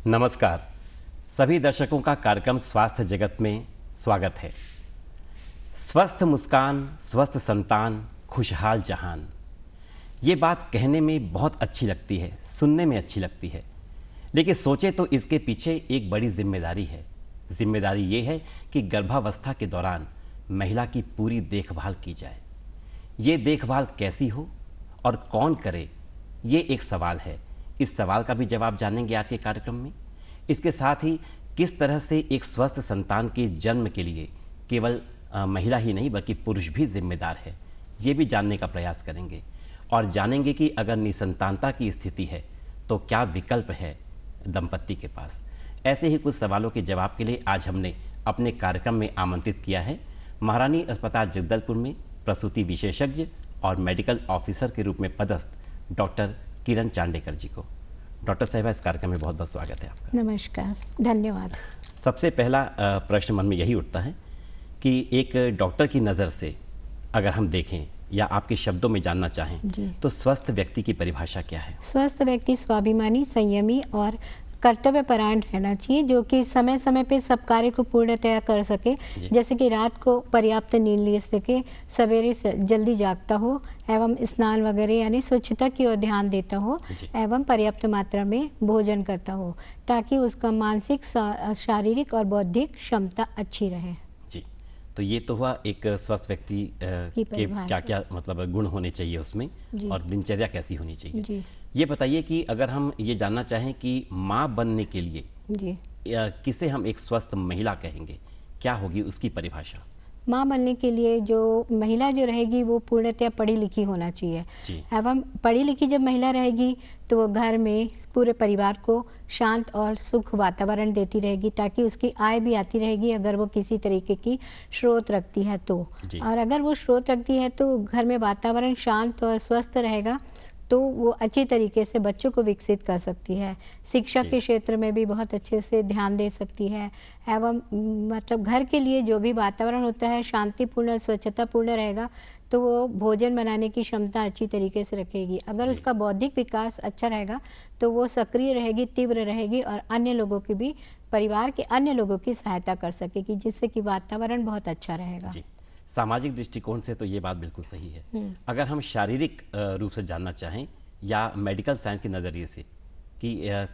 नमस्कार। सभी दर्शकों का कार्यक्रम स्वास्थ्य जगत में स्वागत है। स्वस्थ मुस्कान, स्वस्थ संतान, खुशहाल जहान। ये बात कहने में बहुत अच्छी लगती है, सुनने में अच्छी लगती है, लेकिन सोचे तो इसके पीछे एक बड़ी जिम्मेदारी है। जिम्मेदारी ये है कि गर्भावस्था के दौरान महिला की पूरी देखभाल की जाए। ये देखभाल कैसी हो और कौन करे, ये एक सवाल है। इस सवाल का भी जवाब जानेंगे आज के कार्यक्रम में। इसके साथ ही किस तरह से एक स्वस्थ संतान के जन्म के लिए केवल महिला ही नहीं बल्कि पुरुष भी जिम्मेदार है, ये भी जानने का प्रयास करेंगे। और जानेंगे कि अगर निसंतानता की स्थिति है तो क्या विकल्प है दंपत्ति के पास। ऐसे ही कुछ सवालों के जवाब के लिए आज हमने अपने कार्यक्रम में आमंत्रित किया है महारानी अस्पताल जगदलपुर में प्रसूति विशेषज्ञ और मेडिकल ऑफिसर के रूप में पदस्थ डॉक्टर किरण चांडेकर जी को। डॉक्टर साहिबा, इस कार्यक्रम में बहुत बहुत स्वागत है आपका। नमस्कार, धन्यवाद। सबसे पहला प्रश्न मन में यही उठता है कि एक डॉक्टर की नज़र से अगर हम देखें या आपके शब्दों में जानना चाहें तो स्वस्थ व्यक्ति की परिभाषा क्या है? स्वस्थ व्यक्ति स्वाभिमानी, संयमी और कर्तव्य परायण रहना चाहिए, जो कि समय समय पे सब कार्य को पूर्णतया कर सके। जैसे कि रात को पर्याप्त नींद ले सके, सवेरे जल्दी जागता हो एवं स्नान वगैरह यानी स्वच्छता की ओर ध्यान देता हो एवं पर्याप्त मात्रा में भोजन करता हो, ताकि उसका मानसिक, शारीरिक और बौद्धिक क्षमता अच्छी रहे। जी, तो ये तो हुआ एक स्वस्थ व्यक्ति के क्या क्या मतलब गुण होने चाहिए उसमें और दिनचर्या कैसी होनी चाहिए। ये बताइए कि अगर हम ये जानना चाहें कि माँ बनने के लिए किसे हम एक स्वस्थ महिला कहेंगे, क्या होगी उसकी परिभाषा? माँ बनने के लिए जो महिला जो रहेगी वो पूर्णतया पढ़ी लिखी होना चाहिए एवं पढ़ी लिखी जब महिला रहेगी तो वो घर में पूरे परिवार को शांत और सुख वातावरण देती रहेगी, ताकि उसकी आय भी आती रहेगी अगर वो किसी तरीके की स्रोत रखती है तो। और अगर वो स्रोत रखती है तो घर में वातावरण शांत और स्वस्थ रहेगा तो वो अच्छी तरीके से बच्चों को विकसित कर सकती है। शिक्षा के क्षेत्र में भी बहुत अच्छे से ध्यान दे सकती है एवं मतलब घर के लिए जो भी वातावरण होता है शांतिपूर्ण, स्वच्छतापूर्ण रहेगा तो वो भोजन बनाने की क्षमता अच्छी तरीके से रखेगी। अगर उसका बौद्धिक विकास अच्छा रहेगा तो वो सक्रिय रहेगी, तीव्र रहेगी और अन्य लोगों की भी, परिवार के अन्य लोगों की सहायता कर सकेगी, जिससे कि वातावरण बहुत अच्छा रहेगा। सामाजिक दृष्टिकोण से तो ये बात बिल्कुल सही है। अगर हम शारीरिक रूप से जानना चाहें या मेडिकल साइंस के नज़रिए से कि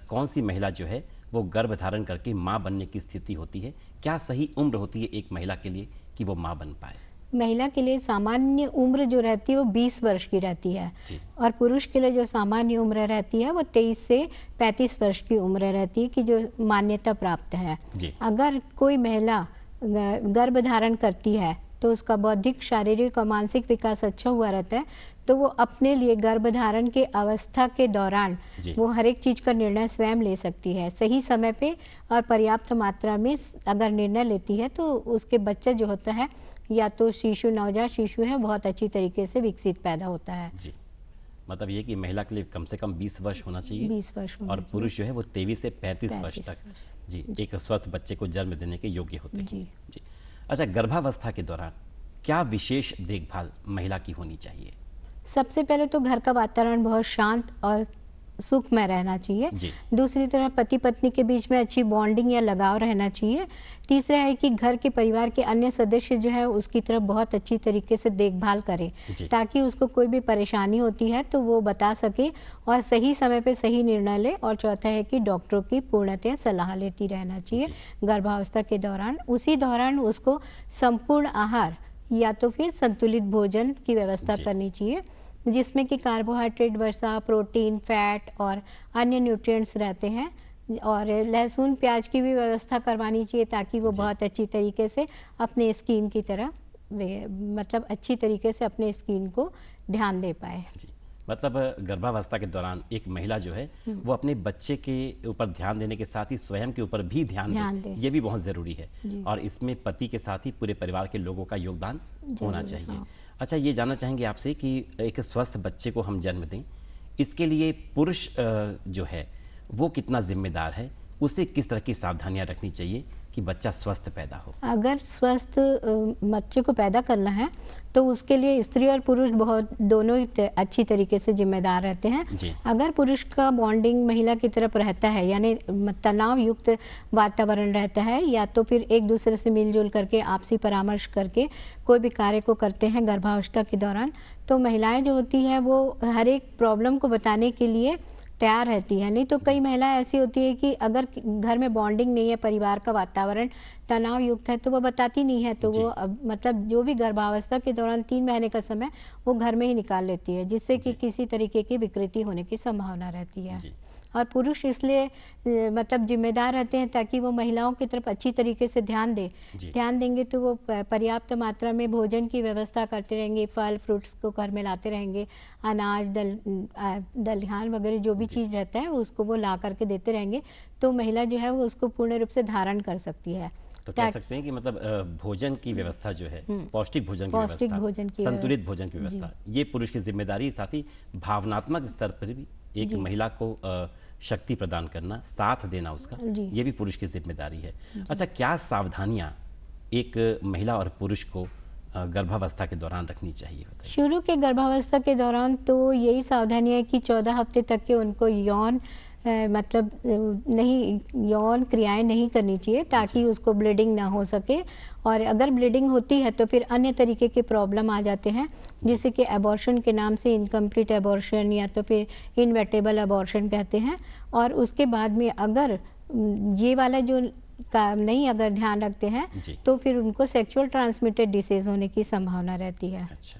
कौन सी महिला जो है वो गर्भ धारण करके माँ बनने की स्थिति होती है, क्या सही उम्र होती है एक महिला के लिए कि वो माँ बन पाए? महिला के लिए सामान्य उम्र जो रहती है वो 20 वर्ष की रहती है और पुरुष के लिए जो सामान्य उम्र रहती है वो 23 से 35 वर्ष की उम्र रहती है कि जो मान्यता प्राप्त है। अगर कोई महिला गर्भ धारण करती है तो उसका बौद्धिक, शारीरिक और मानसिक विकास अच्छा हुआ रहता है, तो वो अपने लिए गर्भधारण के अवस्था के दौरान वो हर एक चीज का निर्णय स्वयं ले सकती है। सही समय पे और पर्याप्त मात्रा में अगर निर्णय लेती है तो उसके बच्चा जो होता है या तो शिशु, नवजात शिशु है, बहुत अच्छी तरीके से विकसित पैदा होता है। जी, मतलब ये कि महिला के लिए कम से कम 20 वर्ष होना चाहिए 20 वर्ष और पुरुष जो है वो 23 से 35 वर्ष तक एक स्वस्थ बच्चे को जन्म देने के योग्य होते हैं। जी। अच्छा, गर्भावस्था के दौरान क्या विशेष देखभाल महिला की होनी चाहिए? सबसे पहले तो घर का वातावरण बहुत शांत और सुखमय रहना चाहिए। दूसरी तरफ पति पत्नी के बीच में अच्छी बॉन्डिंग या लगाव रहना चाहिए। तीसरा है कि घर के परिवार के अन्य सदस्य जो है उसकी तरफ बहुत अच्छी तरीके से देखभाल करें, ताकि उसको कोई भी परेशानी होती है तो वो बता सके और सही समय पे सही निर्णय ले। और चौथा है कि डॉक्टरों की पूर्णतः सलाह लेती रहना चाहिए गर्भावस्था के दौरान। उसी दौरान उसको संपूर्ण आहार या तो फिर संतुलित भोजन की व्यवस्था करनी चाहिए, जिसमें कि कार्बोहाइड्रेट, वसा, प्रोटीन, फैट और अन्य न्यूट्रिएंट्स रहते हैं। और लहसुन, प्याज की भी व्यवस्था करवानी चाहिए, ताकि वो बहुत अच्छी तरीके से अपने स्किन की तरह मतलब अच्छी तरीके से अपने स्किन को ध्यान दे पाए। मतलब गर्भावस्था के दौरान एक महिला जो है वो अपने बच्चे के ऊपर ध्यान देने के साथ ही स्वयं के ऊपर भी ध्यान दे, ये भी बहुत जरूरी है और इसमें पति के साथ ही पूरे परिवार के लोगों का योगदान होना चाहिए। अच्छा, ये जानना चाहेंगे आपसे कि एक स्वस्थ बच्चे को हम जन्म दें, इसके लिए पुरुष जो है वो कितना जिम्मेदार है, उसे किस तरह की सावधानियां रखनी चाहिए कि बच्चा स्वस्थ पैदा हो? अगर स्वस्थ बच्चे को पैदा करना है तो उसके लिए स्त्री और पुरुष बहुत दोनों ही अच्छी तरीके से जिम्मेदार रहते हैं। अगर पुरुष का बॉन्डिंग महिला की तरफ रहता है, यानी तनाव युक्त वातावरण रहता है, या तो फिर एक दूसरे से मिलजुल करके आपसी परामर्श करके कोई भी कार्य को करते हैं गर्भावस्था के दौरान, तो महिलाएं जो होती है वो हर एक प्रॉब्लम को बताने के लिए तैयार रहती है। नहीं तो कई महिलाएं ऐसी होती है कि अगर घर में बॉन्डिंग नहीं है, परिवार का वातावरण तनाव युक्त है, तो वो बताती नहीं है, तो वो मतलब जो भी गर्भावस्था के दौरान 3 महीने का समय वो घर में ही निकाल लेती है, जिससे कि किसी तरीके की विकृति होने की संभावना रहती है। और पुरुष इसलिए मतलब जिम्मेदार रहते हैं ताकि वो महिलाओं की तरफ अच्छी तरीके से ध्यान देंगे तो वो पर्याप्त मात्रा में भोजन की व्यवस्था करते रहेंगे, फल फ्रूट्स को घर में लाते रहेंगे, अनाज दलहन वगैरह जो भी चीज़ रहता है उसको वो ला करके देते रहेंगे, तो महिला जो है वो उसको पूर्ण रूप से धारण कर सकती है। तो कह सकते हैं कि मतलब भोजन की व्यवस्था जो है, पौष्टिक भोजन की व्यवस्था, संतुलित भोजन की व्यवस्था, ये पुरुष की जिम्मेदारी, साथ ही भावनात्मक स्तर पर भी एक महिला को शक्ति प्रदान करना, साथ देना उसका, ये भी पुरुष की जिम्मेदारी है। अच्छा, क्या सावधानियां एक महिला और पुरुष को गर्भावस्था के दौरान रखनी चाहिए? शुरू के गर्भावस्था के दौरान तो यही सावधानियां है कि 14 हफ्ते तक के उनको यौन यौन क्रियाएं नहीं करनी चाहिए, ताकि उसको ब्लीडिंग ना हो सके, और अगर ब्लीडिंग होती है तो फिर अन्य तरीके के प्रॉब्लम आ जाते हैं, जिसे कि एबॉर्शन के नाम से, इनकम्प्लीट एबॉर्शन या तो फिर इनवेटेबल एबॉर्शन कहते हैं। और उसके बाद में अगर ये वाला जो का नहीं अगर ध्यान रखते हैं तो फिर उनको सेक्सुअल ट्रांसमिटेड डिसीज होने की संभावना रहती है। अच्छा,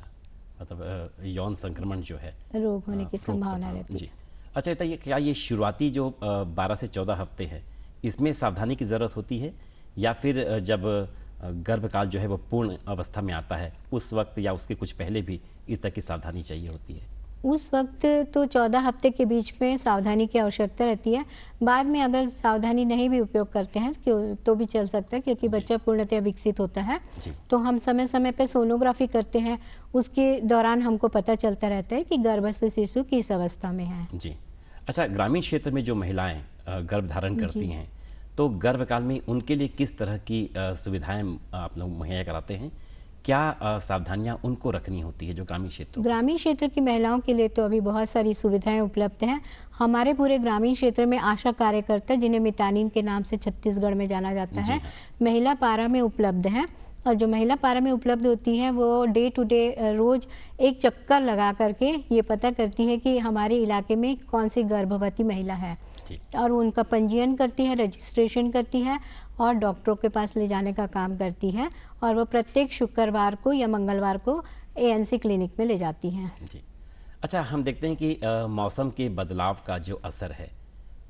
मतलब यौन संक्रमण जो है, रोग होने की संभावना रहती है। अच्छा, ये क्या ये शुरुआती जो 12 से 14 हफ्ते है, इसमें सावधानी की जरूरत होती है, या फिर जब गर्भकाल जो है वो पूर्ण अवस्था में आता है उस वक्त, या उसके कुछ पहले भी इस तरह की सावधानी चाहिए होती है? उस वक्त तो 14 हफ्ते के बीच में सावधानी की आवश्यकता रहती है। बाद में अगर सावधानी नहीं भी उपयोग करते हैं तो भी चल सकता है, क्योंकि बच्चा पूर्णतः विकसित होता है। तो हम समय समय पर सोनोग्राफी करते हैं, उसके दौरान हमको पता चलता रहता है कि गर्भस्थ शिशु किस अवस्था में है। जी। अच्छा, ग्रामीण क्षेत्र में जो महिलाएं गर्भ धारण करती हैं, तो गर्भकाल में उनके लिए किस तरह की सुविधाएं आप लोग मुहैया कराते हैं? क्या सावधानियां उनको रखनी होती है जो ग्रामीण क्षेत्र? ग्रामीण क्षेत्र की महिलाओं के लिए तो अभी बहुत सारी सुविधाएं उपलब्ध हैं। हमारे पूरे ग्रामीण क्षेत्र में आशा कार्यकर्ता, जिन्हें मितानिन के नाम से छत्तीसगढ़ में जाना जाता है, महिला पारा में उपलब्ध है। और जो महिला पारा में उपलब्ध होती है वो डे टू डे रोज एक चक्कर लगा करके ये पता करती है कि हमारे इलाके में कौन सी गर्भवती महिला है, और उनका पंजीयन करती है, रजिस्ट्रेशन करती है और डॉक्टरों के पास ले जाने का काम करती है। और वो प्रत्येक शुक्रवार को या मंगलवार को एएनसी क्लिनिक में ले जाती हैं। जी। अच्छा, हम देखते हैं कि मौसम के बदलाव का जो असर है,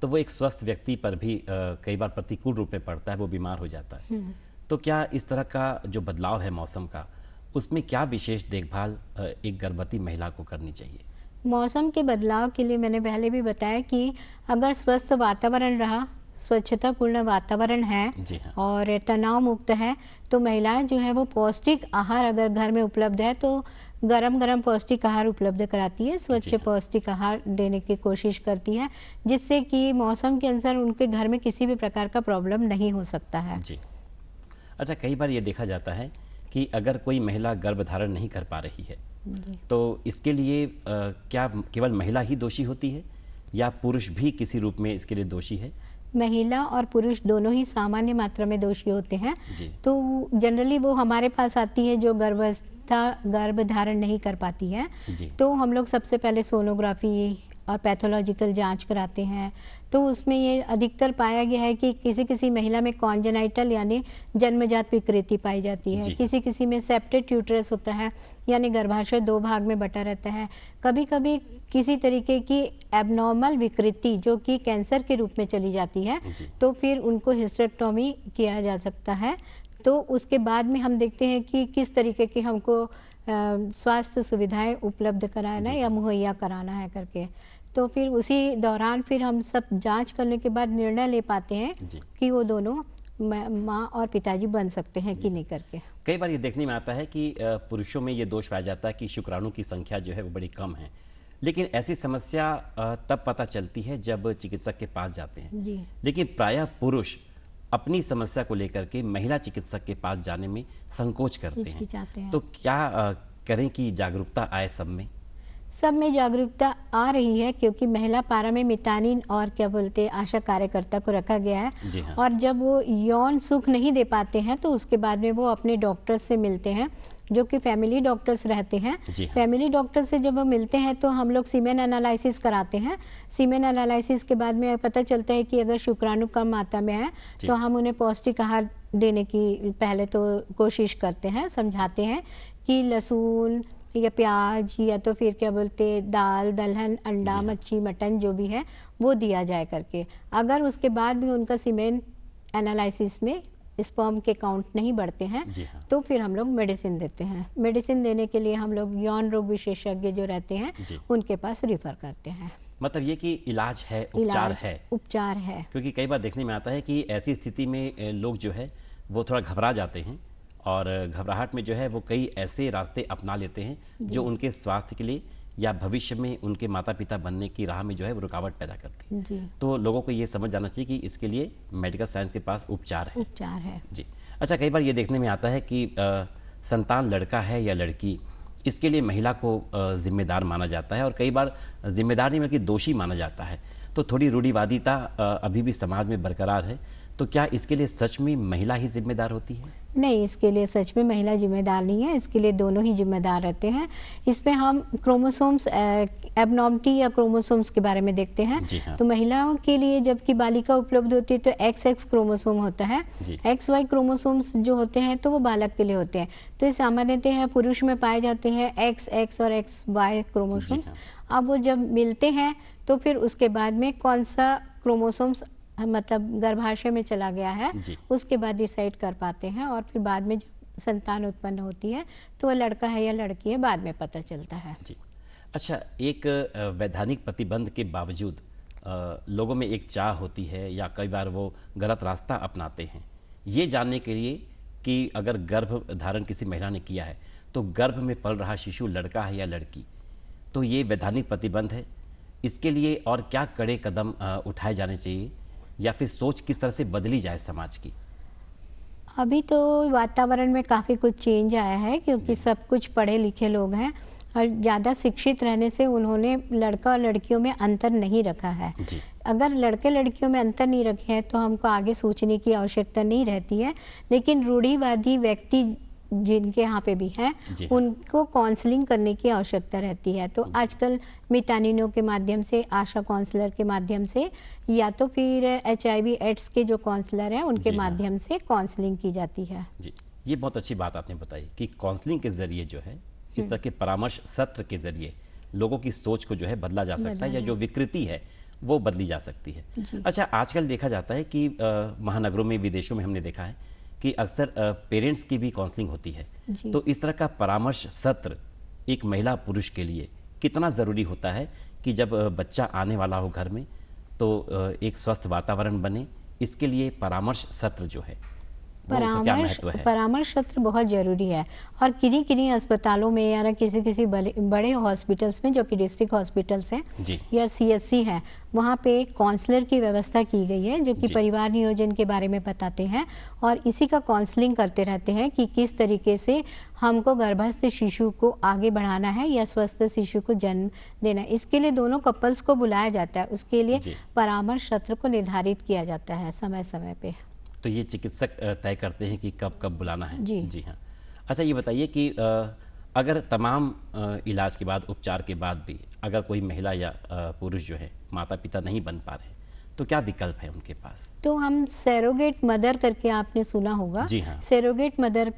तो वो एक स्वस्थ व्यक्ति पर भी कई बार प्रतिकूल रूप में पड़ता है, वो बीमार हो जाता है। तो क्या इस तरह का जो बदलाव है मौसम का, उसमें क्या विशेष देखभाल एक गर्भवती महिला को करनी चाहिए? मौसम के बदलाव के लिए मैंने पहले भी बताया कि अगर स्वस्थ वातावरण रहा, स्वच्छतापूर्ण वातावरण है और तनाव मुक्त है, तो महिलाएं जो है वो पौष्टिक आहार अगर घर में उपलब्ध है तो गरम गरम पौष्टिक आहार उपलब्ध कराती है, स्वच्छ पौष्टिक आहार देने की कोशिश करती है, जिससे कि मौसम के अनुसार उनके घर में किसी भी प्रकार का प्रॉब्लम नहीं हो सकता है। जी। अच्छा, कई बार ये देखा जाता है कि अगर कोई महिला गर्भधारण नहीं कर पा रही है, तो इसके लिए क्या केवल महिला ही दोषी होती है, या पुरुष भी किसी रूप में इसके लिए दोषी है? महिला और पुरुष दोनों ही सामान्य मात्रा में दोषी होते हैं। तो जनरली वो हमारे पास आती है जो गर्भ धारण नहीं कर पाती है, तो हम लोग सबसे पहले सोनोग्राफी और पैथोलॉजिकल जांच कराते हैं। तो उसमें ये अधिकतर पाया गया है कि किसी किसी महिला में कॉन्जेनाइटल यानी जन्मजात विकृति पाई जाती है, किसी किसी में सेप्टेड यूट्रस होता है, यानी गर्भाशय 2 भाग में बटा रहता है। कभी कभी किसी तरीके की एबनॉर्मल विकृति जो कि कैंसर के रूप में चली जाती है, तो फिर उनको हिस्टेरेक्टोमी किया जा सकता है। तो उसके बाद में हम देखते हैं कि किस तरीके की हमको स्वास्थ्य सुविधाएं उपलब्ध कराना या मुहैया कराना है करके। तो फिर उसी दौरान फिर हम सब जांच करने के बाद निर्णय ले पाते हैं कि वो दोनों माँ और पिताजी बन सकते हैं कि नहीं करके। कई बार ये देखने में आता है कि पुरुषों में ये दोष पाया जाता है कि शुक्राणु की संख्या जो है वो बड़ी कम है, लेकिन ऐसी समस्या तब पता चलती है जब चिकित्सक के पास जाते हैं। लेकिन प्रायः पुरुष अपनी समस्या को लेकर के महिला चिकित्सक के पास जाने में संकोच करते हैं। तो क्या करें कि जागरूकता आए सब में जागरूकता आ रही है, क्योंकि महिला पारा में मितानिन और क्या बोलते हैं आशा कार्यकर्ता को रखा गया है। जी हाँ। और जब वो यौन सुख नहीं दे पाते हैं तो उसके बाद में वो अपने डॉक्टर से मिलते हैं, जो कि फैमिली डॉक्टर्स रहते हैं। हाँ। फैमिली डॉक्टर से जब वो मिलते हैं तो हम लोग सीमेन एनालिसिस कराते हैं। सीमेन एनालिसिस के बाद में पता चलता है कि अगर शुक्राणु कम मात्रा में है तो हम उन्हें पौष्टिक आहार देने की पहले तो कोशिश करते हैं, समझाते हैं कि लहसुन या प्याज या तो फिर क्या बोलते दाल, दलहन, अंडा, मच्छी, मटन जो भी है वो दिया जाए करके। अगर उसके बाद भी उनका सीमेन एनालिसिस में स्पर्म के काउंट नहीं बढ़ते हैं तो फिर हम लोग मेडिसिन देते हैं। मेडिसिन देने के लिए हम लोग यौन रोग विशेषज्ञ जो रहते हैं उनके पास रिफर करते हैं। मतलब ये कि इलाज है, उपचार है। क्योंकि कई बार देखने में आता है कि ऐसी स्थिति में लोग जो है वो थोड़ा घबरा जाते हैं और घबराहट में जो है वो कई ऐसे रास्ते अपना लेते हैं जो उनके स्वास्थ्य के लिए या भविष्य में उनके माता पिता बनने की राह में जो है वो रुकावट पैदा करती है। तो लोगों को ये समझ जाना चाहिए कि इसके लिए मेडिकल साइंस के पास उपचार है। जी। अच्छा, कई बार ये देखने में आता है कि संतान लड़का है या लड़की, इसके लिए महिला को जिम्मेदार माना जाता है और कई बार जिम्मेदार नहीं बल्कि दोषी माना जाता है। तो थोड़ी रूढ़िवादिता अभी भी समाज में बरकरार है। तो क्या इसके लिए सच में महिला ही जिम्मेदार होती है? नहीं, इसके लिए सच में महिला जिम्मेदार नहीं है, इसके लिए दोनों ही जिम्मेदार रहते हैं। इसमें हम क्रोमोसोम्स एबनॉर्मलिटी या क्रोमोसोम्स के बारे में देखते हैं। हाँ। तो महिलाओं के लिए जबकि बालिका उपलब्ध होती है तो XX क्रोमोसोम होता है। XY क्रोमोसोम्स जो होते हैं तो वो बालक के लिए होते हैं। तो सामान्यतः पुरुष में पाए जाते हैं XX और XY क्रोमोसोम्स। अब वो जब मिलते हैं तो फिर उसके बाद में कौन सा क्रोमोसोम्स मतलब गर्भाशय में चला गया है उसके बाद डिसाइड कर पाते हैं और फिर बाद में जब संतान उत्पन्न होती है तो वो लड़का है या लड़की है बाद में पता चलता है। जी। अच्छा, एक वैधानिक प्रतिबंध के बावजूद लोगों में एक चाह होती है या कई बार वो गलत रास्ता अपनाते हैं ये जानने के लिए कि अगर गर्भ धारण किसी महिला ने किया है तो गर्भ में पल रहा शिशु लड़का है या लड़की, तो ये वैधानिक प्रतिबंध है। इसके लिए और क्या कड़े कदम उठाए जाने चाहिए या फिर सोच किस तरह से बदली जाए समाज की? अभी तो वातावरण में काफ़ी कुछ चेंज आया है, क्योंकि सब कुछ पढ़े लिखे लोग हैं और ज़्यादा शिक्षित रहने से उन्होंने लड़का और लड़कियों में अंतर नहीं रखा है। अगर लड़के लड़कियों में अंतर नहीं रखे हैं तो हमको आगे सोचने की आवश्यकता नहीं रहती है। लेकिन रूढ़िवादी व्यक्ति जिनके यहाँ पे भी हैं उनको काउंसलिंग करने की आवश्यकता रहती है। तो आजकल मितानिनों के माध्यम से, आशा काउंसलर के माध्यम से या तो फिर HIV एड्स के जो काउंसलर हैं उनके माध्यम से काउंसलिंग की जाती है। जी, ये बहुत अच्छी बात आपने बताई कि काउंसलिंग के जरिए जो है इस तरह के परामर्श सत्र के जरिए लोगों की सोच को जो है बदला जा सकता है या जो विकृति है वो बदली जा सकती है। अच्छा, आजकल देखा जाता है कि महानगरों में, विदेशों में हमने देखा है कि अक्सर पेरेंट्स की भी काउंसलिंग होती है। तो इस तरह का परामर्श सत्र एक महिला पुरुष के लिए कितना जरूरी होता है कि जब बच्चा आने वाला हो घर में तो एक स्वस्थ वातावरण बने, इसके लिए परामर्श सत्र जो है परामर्श सत्र बहुत जरूरी है। और किन्हीं अस्पतालों में या किसी बड़े हॉस्पिटल्स में जो कि डिस्ट्रिक्ट हॉस्पिटल्स हैं या CSC है, वहाँ पे काउंसलर की व्यवस्था की गई है जो कि परिवार नियोजन के बारे में बताते हैं और इसी का काउंसलिंग करते रहते हैं कि किस तरीके से हमको गर्भस्थ शिशु को आगे बढ़ाना है या स्वस्थ शिशु को जन्म देना है। इसके लिए दोनों कपल्स को बुलाया जाता है, उसके लिए परामर्श सत्र को निर्धारित किया जाता है समय समय पे। तो ये चिकित्सक तय करते हैं कि कब कब बुलाना है? जी हाँ। अच्छा, ये बताइए कि अगर तमाम इलाज के बाद, उपचार के बाद भी अगर कोई महिला या पुरुष जो है माता पिता नहीं बन पा रहे तो क्या विकल्प है उनके पास? तो हम सैरोगेट मदर करके आपने सुना होगा। जी हाँ। सैरोगेट मदर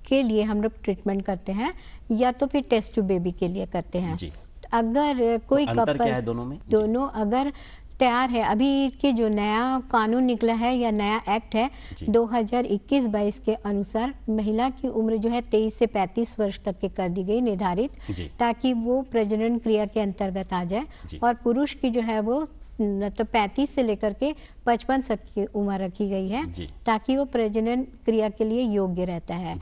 के लिए हम लोग ट्रीटमेंट करते हैं या तो फिर टेस्ट टू बेबी के लिए करते हैं। जी। अगर कोई तो अंतर क्या है दोनों में? दोनों अगर तैयार है, अभी के जो नया कानून निकला है या नया एक्ट है 2021-22 के अनुसार महिला की उम्र जो है 23 से 35 वर्ष तक के कर दी गई निर्धारित, ताकि वो प्रजनन क्रिया के अंतर्गत आ जाए। और पुरुष की जो है वो तो 35 से लेकर के 55 तक की उम्र रखी गई है ताकि वो प्रजनन क्रिया के लिए योग्य रहता है।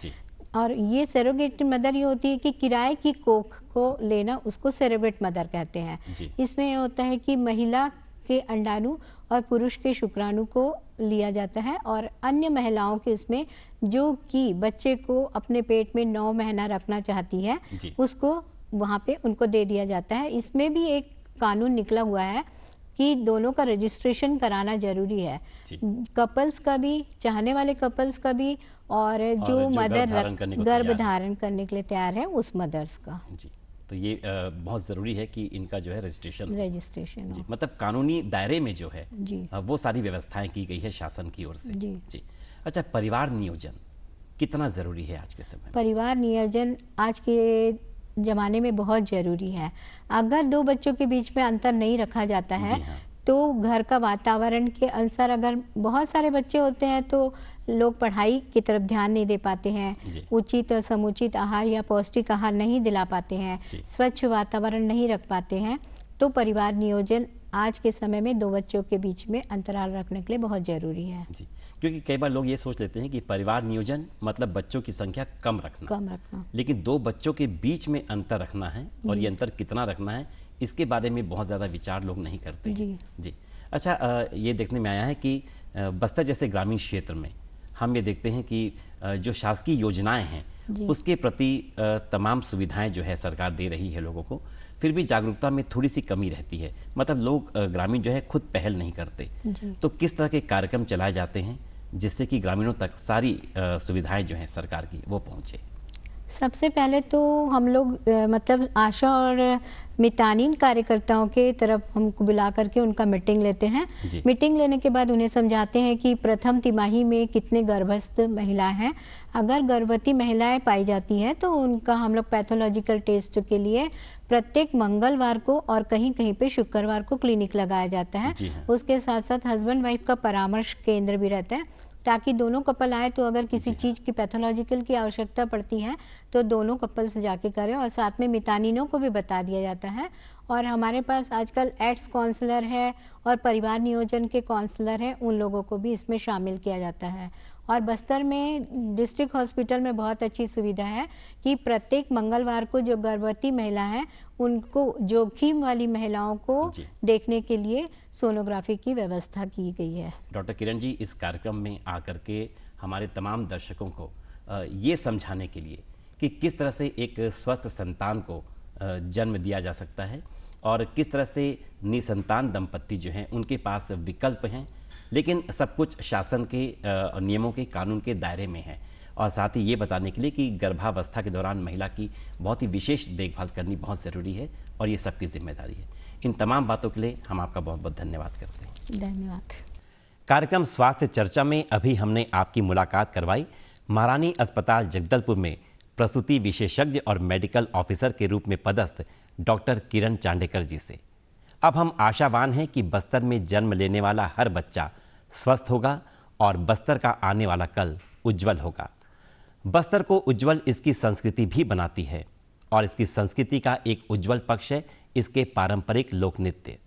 और ये सैरोगेट मदर ये होती है कि किराए की कोख को लेना, उसको सैरोगेट मदर कहते हैं। इसमें ये होता है कि महिला के अंडाणु और पुरुष के शुक्राणु को लिया जाता है, और अन्य महिलाओं के इसमें जो कि बच्चे को अपने पेट में 9 महीना रखना चाहती है उसको वहाँ पे उनको दे दिया जाता है। इसमें भी एक कानून निकला हुआ है कि दोनों का रजिस्ट्रेशन कराना जरूरी है, कपल्स का भी, चाहने वाले कपल्स का भी, और जो मदर गर्भ धारण करने के लिए तैयार है उस मदर्स का जी। तो ये बहुत जरूरी है कि इनका जो है रजिस्ट्रेशन जी, मतलब कानूनी दायरे में जो है जी वो सारी व्यवस्थाएं की गई है शासन की ओर से जी। अच्छा, परिवार नियोजन कितना जरूरी है आज के समय? परिवार नियोजन आज के जमाने में बहुत जरूरी है। अगर 2 बच्चों के बीच में अंतर नहीं रखा जाता है तो घर का वातावरण के अनुसार, अगर बहुत सारे बच्चे होते हैं तो लोग पढ़ाई की तरफ ध्यान नहीं दे पाते हैं, उचित और समुचित आहार या पौष्टिक आहार नहीं दिला पाते हैं, स्वच्छ वातावरण नहीं रख पाते हैं, तो परिवार नियोजन आज के समय में 2 बच्चों के बीच में अंतराल रखने के लिए बहुत जरूरी है जी। क्योंकि कई बार लोग ये सोच लेते हैं कि परिवार नियोजन मतलब बच्चों की संख्या कम रखना, लेकिन 2 बच्चों के बीच में अंतर रखना है, और ये अंतर कितना रखना है इसके बारे में बहुत ज्यादा विचार लोग नहीं करते जी। अच्छा, ये देखने में आया है कि बस्तर जैसे ग्रामीण क्षेत्र में हम ये देखते हैं कि जो शासकीय योजनाएं हैं उसके प्रति तमाम सुविधाएं जो है सरकार दे रही है लोगों को, फिर भी जागरूकता में थोड़ी सी कमी रहती है, मतलब लोग ग्रामीण जो है खुद पहल नहीं करते। तो किस तरह के कार्यक्रम चलाए जाते हैं जिससे कि ग्रामीणों तक सारी सुविधाएं जो हैं सरकार की वो पहुंचे? सबसे पहले तो हम लोग मतलब आशा और मितानिन कार्यकर्ताओं के तरफ हमको बुला करके उनका मीटिंग लेते हैं। मीटिंग लेने के बाद उन्हें समझाते हैं कि प्रथम तिमाही में कितने गर्भस्थ महिलाएं हैं। अगर गर्भवती महिलाएं पाई जाती हैं तो उनका हम लोग पैथोलॉजिकल टेस्ट के लिए प्रत्येक मंगलवार को और कहीं कहीं पे शुक्रवार को क्लिनिक लगाया जाता है। उसके साथ साथ हस्बैंड वाइफ का परामर्श केंद्र भी रहता है, ताकि दोनों कपल आए तो अगर किसी चीज की पैथोलॉजिकल की आवश्यकता पड़ती है तो दोनों कपल्स जाके करें, और साथ में मितानिनों को भी बता दिया जाता है। और हमारे पास आजकल एड्स काउंसलर है और परिवार नियोजन के काउंसलर हैं, उन लोगों को भी इसमें शामिल किया जाता है। और बस्तर में डिस्ट्रिक्ट हॉस्पिटल में बहुत अच्छी सुविधा है कि प्रत्येक मंगलवार को जो गर्भवती महिला है उनको, जोखिम वाली महिलाओं को देखने के लिए सोनोग्राफी की व्यवस्था की गई है। डॉक्टर किरण जी, इस कार्यक्रम में आकर के हमारे तमाम दर्शकों को ये समझाने के लिए कि किस तरह से एक स्वस्थ संतान को जन्म दिया जा सकता है और किस तरह से निसंतान दंपत्ति जो हैं उनके पास विकल्प हैं, लेकिन सब कुछ शासन के नियमों के, कानून के दायरे में है, और साथ ही ये बताने के लिए कि गर्भावस्था के दौरान महिला की बहुत ही विशेष देखभाल करनी बहुत ज़रूरी है और ये सबकी जिम्मेदारी है। इन तमाम बातों के लिए हम आपका बहुत बहुत धन्यवाद करते हैं। धन्यवाद। कार्यक्रम स्वास्थ्य चर्चा में अभी हमने आपकी मुलाकात करवाई महारानी अस्पताल जगदलपुर में प्रसूति विशेषज्ञ और मेडिकल ऑफिसर के रूप में पदस्थ डॉक्टर किरण चांडेकर जी से। अब हम आशावान हैं कि बस्तर में जन्म लेने वाला हर बच्चा स्वस्थ होगा और बस्तर का आने वाला कल उज्जवल होगा। बस्तर को उज्जवल इसकी संस्कृति भी बनाती है, और इसकी संस्कृति का एक उज्जवल पक्ष है इसके पारंपरिक लोक नृत्य।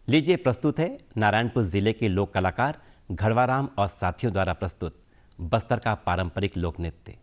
लीजिए, प्रस्तुत है नारायणपुर जिले के लोक कलाकार घड़वाराम और साथियों द्वारा प्रस्तुत बस्तर का पारंपरिक लोक नृत्य।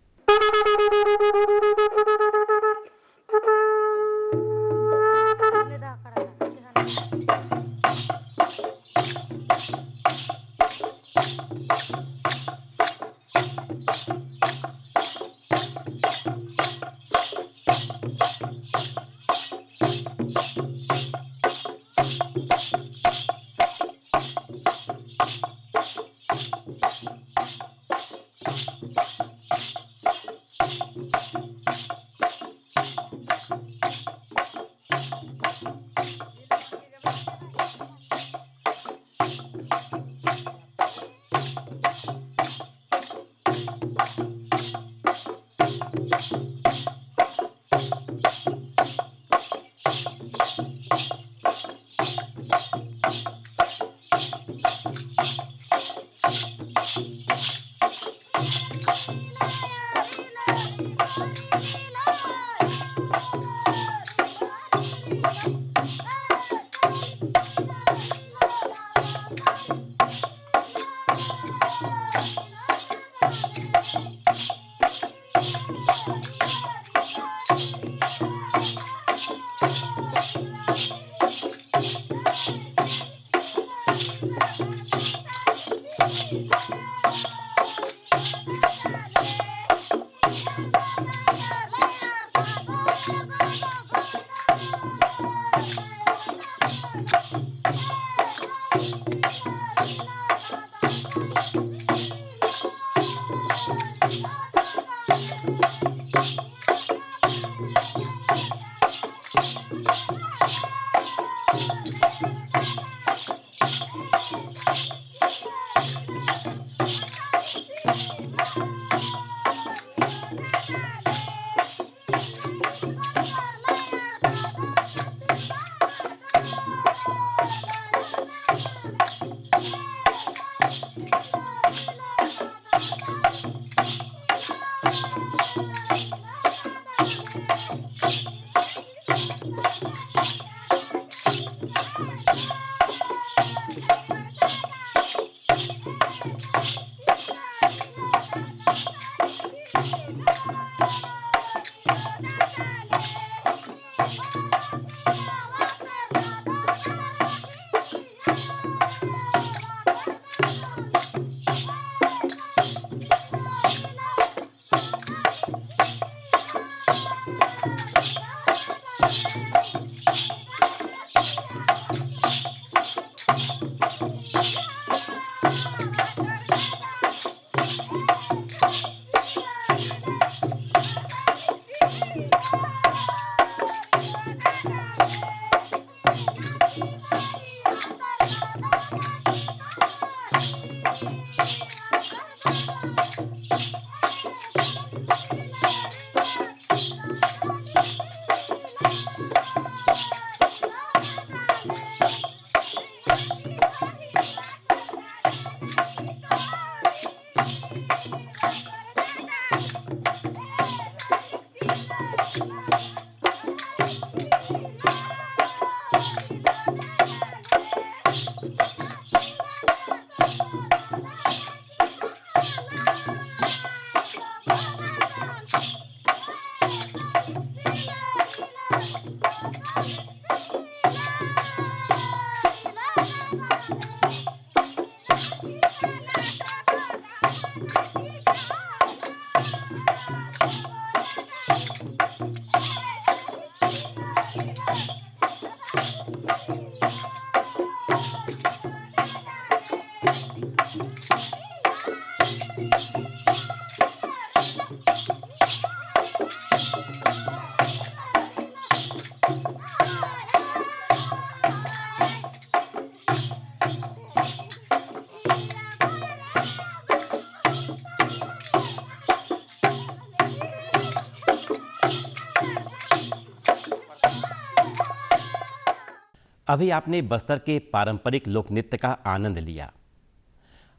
अभी आपने बस्तर के पारंपरिक लोक नृत्य का आनंद लिया।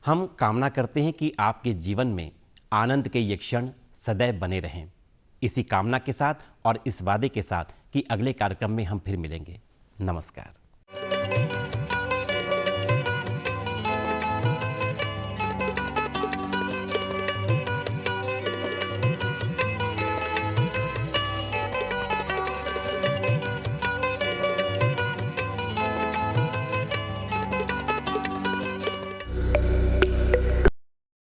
हम कामना करते हैं कि आपके जीवन में आनंद के ये क्षण सदैव बने रहें। इसी कामना के साथ और इस वादे के साथ कि अगले कार्यक्रम में हम फिर मिलेंगे। नमस्कार।